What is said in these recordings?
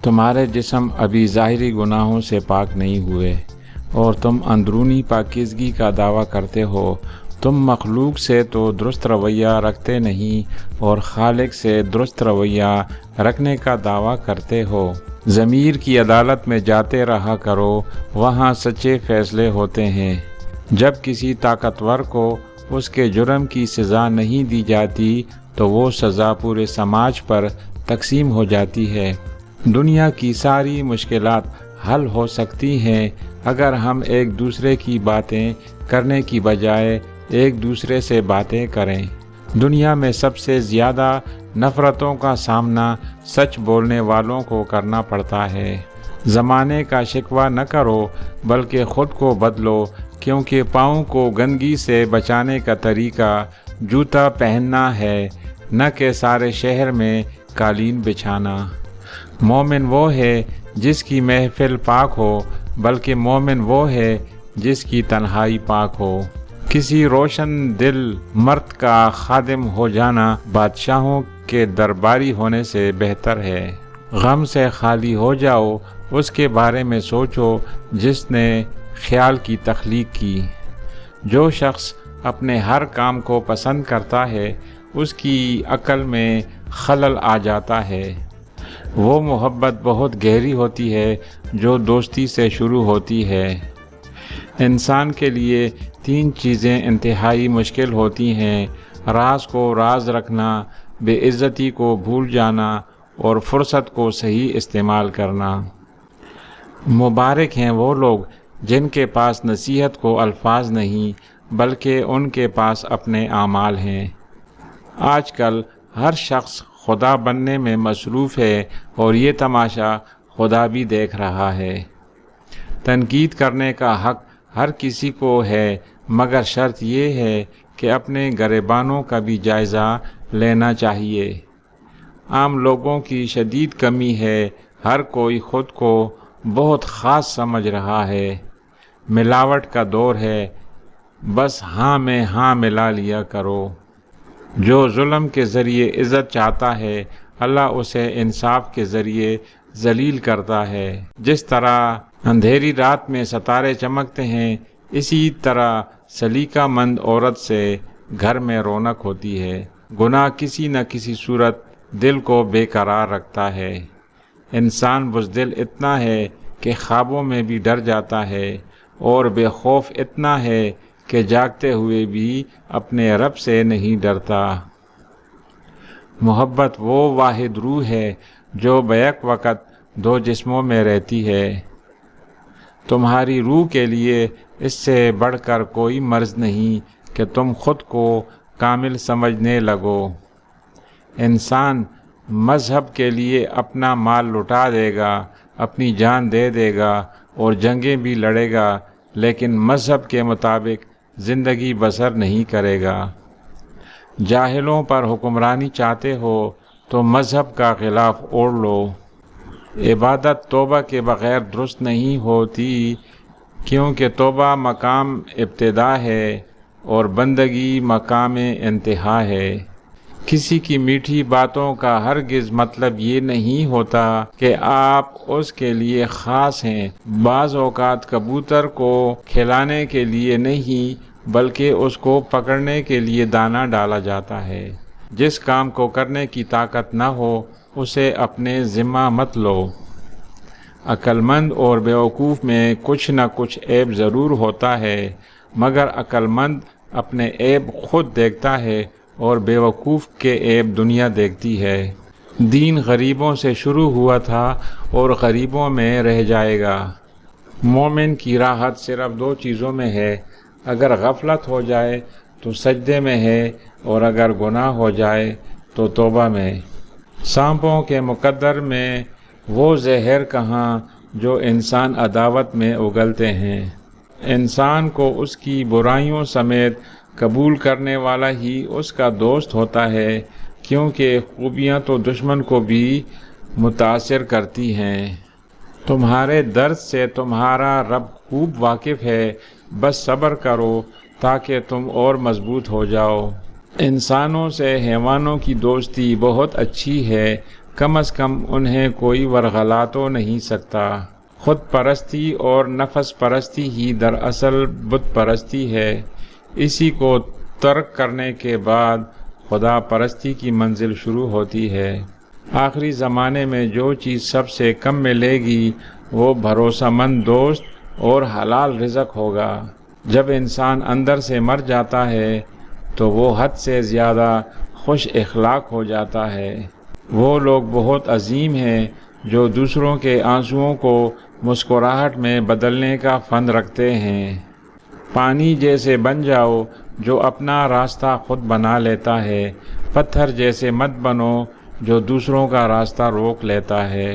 تمہارے جسم ابھی ظاہری گناہوں سے پاک نہیں ہوئے اور تم اندرونی پاکیزگی کا دعویٰ کرتے ہو۔ تم مخلوق سے تو درست رویہ رکھتے نہیں اور خالق سے درست رویہ رکھنے کا دعویٰ کرتے ہو۔ ضمیر کی عدالت میں جاتے رہا کرو، وہاں سچے فیصلے ہوتے ہیں۔ جب کسی طاقتور کو اس کے جرم کی سزا نہیں دی جاتی تو وہ سزا پورے سماج پر تقسیم ہو جاتی ہے۔ دنیا کی ساری مشکلات حل ہو سکتی ہیں اگر ہم ایک دوسرے کی باتیں کرنے کی بجائے ایک دوسرے سے باتیں کریں۔ دنیا میں سب سے زیادہ نفرتوں کا سامنا سچ بولنے والوں کو کرنا پڑتا ہے۔ زمانے کا شکوہ نہ کرو بلکہ خود کو بدلو، کیونکہ پاؤں کو گندگی سے بچانے کا طریقہ جوتا پہننا ہے، نہ کہ سارے شہر میں قالین بچھانا۔ مومن وہ ہے جس کی محفل پاک ہو، بلکہ مومن وہ ہے جس کی تنہائی پاک ہو۔ کسی روشن دل مرد کا خادم ہو جانا بادشاہوں کے درباری ہونے سے بہتر ہے۔ غم سے خالی ہو جاؤ، اس کے بارے میں سوچو جس نے خیال کی تخلیق کی۔ جو شخص اپنے ہر کام کو پسند کرتا ہے اس کی عقل میں خلل آ جاتا ہے۔ وہ محبت بہت گہری ہوتی ہے جو دوستی سے شروع ہوتی ہے۔ انسان کے لیے 3 چیزیں انتہائی مشکل ہوتی ہیں: راز کو راز رکھنا، بے عزتی کو بھول جانا اور فرصت کو صحیح استعمال کرنا۔ مبارک ہیں وہ لوگ جن کے پاس نصیحت کو الفاظ نہیں بلکہ ان کے پاس اپنے اعمال ہیں۔ آج کل ہر شخص خدا بننے میں مصروف ہے اور یہ تماشا خدا بھی دیکھ رہا ہے۔ تنقید کرنے کا حق ہر کسی کو ہے، مگر شرط یہ ہے کہ اپنے گریبانوں کا بھی جائزہ لینا چاہیے۔ عام لوگوں کی شدید کمی ہے، ہر کوئی خود کو بہت خاص سمجھ رہا ہے۔ ملاوٹ کا دور ہے، بس ہاں میں ہاں ملا لیا کرو۔ جو ظلم کے ذریعے عزت چاہتا ہے اللہ اسے انصاف کے ذریعے ذلیل کرتا ہے۔ جس طرح اندھیری رات میں ستارے چمکتے ہیں، اسی طرح سلیقہ مند عورت سے گھر میں رونق ہوتی ہے۔ گناہ کسی نہ کسی صورت دل کو بے قرار رکھتا ہے۔ انسان بزدل اتنا ہے کہ خوابوں میں بھی ڈر جاتا ہے اور بے خوف اتنا ہے کہ جاگتے ہوئے بھی اپنے رب سے نہیں ڈرتا۔ محبت وہ واحد روح ہے جو بیک وقت 2 جسموں میں رہتی ہے۔ تمہاری روح کے لیے اس سے بڑھ کر کوئی مرض نہیں کہ تم خود کو کامل سمجھنے لگو۔ انسان مذہب کے لیے اپنا مال لٹا دے گا، اپنی جان دے دے گا اور جنگیں بھی لڑے گا، لیکن مذہب کے مطابق زندگی بسر نہیں کرے گا۔ جاہلوں پر حکمرانی چاہتے ہو تو مذہب کا غلاف اوڑھ لو۔ عبادت توبہ کے بغیر درست نہیں ہوتی، کیونکہ توبہ مقام ابتدا ہے اور بندگی مقام انتہا ہے۔ کسی کی میٹھی باتوں کا ہرگز مطلب یہ نہیں ہوتا کہ آپ اس کے لیے خاص ہیں۔ بعض اوقات کبوتر کو کھلانے کے لیے نہیں بلکہ اس کو پکڑنے کے لیے دانہ ڈالا جاتا ہے۔ جس کام کو کرنے کی طاقت نہ ہو اسے اپنے ذمہ مت لو۔ عقل مند اور بیوقوف میں کچھ نہ کچھ عیب ضرور ہوتا ہے، مگر عقل مند اپنے عیب خود دیکھتا ہے اور بیوقوف کے عیب دنیا دیکھتی ہے۔ دین غریبوں سے شروع ہوا تھا اور غریبوں میں رہ جائے گا۔ مومن کی راحت صرف 2 چیزوں میں ہے، اگر غفلت ہو جائے تو سجدے میں ہے اور اگر گناہ ہو جائے تو توبہ میں۔ سانپوں کے مقدر میں وہ زہر کہاں جو انسان عداوت میں اگلتے ہیں۔ انسان کو اس کی برائیوں سمیت قبول کرنے والا ہی اس کا دوست ہوتا ہے، کیونکہ خوبیاں تو دشمن کو بھی متاثر کرتی ہیں۔ تمہارے درد سے تمہارا رب خوب واقف ہے، بس صبر کرو تاکہ تم اور مضبوط ہو جاؤ۔ انسانوں سے حیوانوں کی دوستی بہت اچھی ہے، کم از کم انہیں کوئی ورغلا تو نہیں سکتا۔ خود پرستی اور نفس پرستی ہی دراصل بت پرستی ہے۔ اسی کو ترک کرنے کے بعد خدا پرستی کی منزل شروع ہوتی ہے۔ آخری زمانے میں جو چیز سب سے کم ملے گی وہ بھروسہ مند دوست اور حلال رزق ہوگا۔ جب انسان اندر سے مر جاتا ہے تو وہ حد سے زیادہ خوش اخلاق ہو جاتا ہے۔ وہ لوگ بہت عظیم ہیں جو دوسروں کے آنسوؤں کو مسکراہٹ میں بدلنے کا فن رکھتے ہیں۔ پانی جیسے بن جاؤ جو اپنا راستہ خود بنا لیتا ہے، پتھر جیسے مت بنو جو دوسروں کا راستہ روک لیتا ہے۔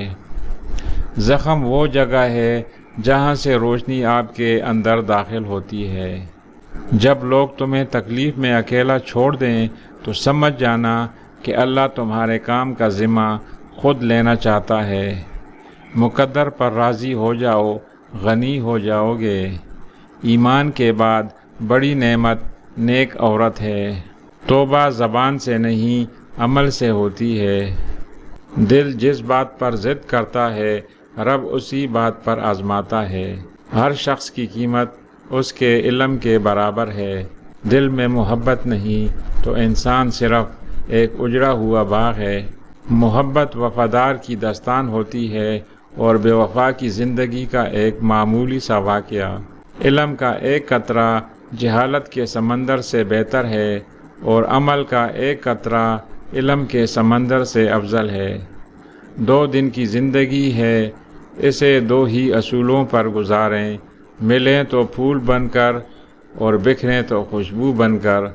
زخم وہ جگہ ہے جہاں سے روشنی آپ کے اندر داخل ہوتی ہے۔ جب لوگ تمہیں تکلیف میں اکیلا چھوڑ دیں تو سمجھ جانا کہ اللہ تمہارے کام کا ذمہ خود لینا چاہتا ہے۔ مقدر پر راضی ہو جاؤ، غنی ہو جاؤ گے۔ ایمان کے بعد بڑی نعمت نیک عورت ہے۔ توبہ زبان سے نہیں عمل سے ہوتی ہے۔ دل جس بات پر ضد کرتا ہے رب اسی بات پر آزماتا ہے۔ ہر شخص کی قیمت اس کے علم کے برابر ہے۔ دل میں محبت نہیں تو انسان صرف ایک اجڑا ہوا باغ ہے۔ محبت وفادار کی داستان ہوتی ہے اور بے وفا کی زندگی کا ایک معمولی سا واقعہ۔ علم کا ایک قطرہ جہالت کے سمندر سے بہتر ہے اور عمل کا ایک قطرہ علم کے سمندر سے افضل ہے۔ 2 دن کی زندگی ہے، اسے 2 ہی اصولوں پر گزاریں، ملیں تو پھول بن کر اور بکھریں تو خوشبو بن کر۔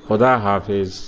خدا حافظ۔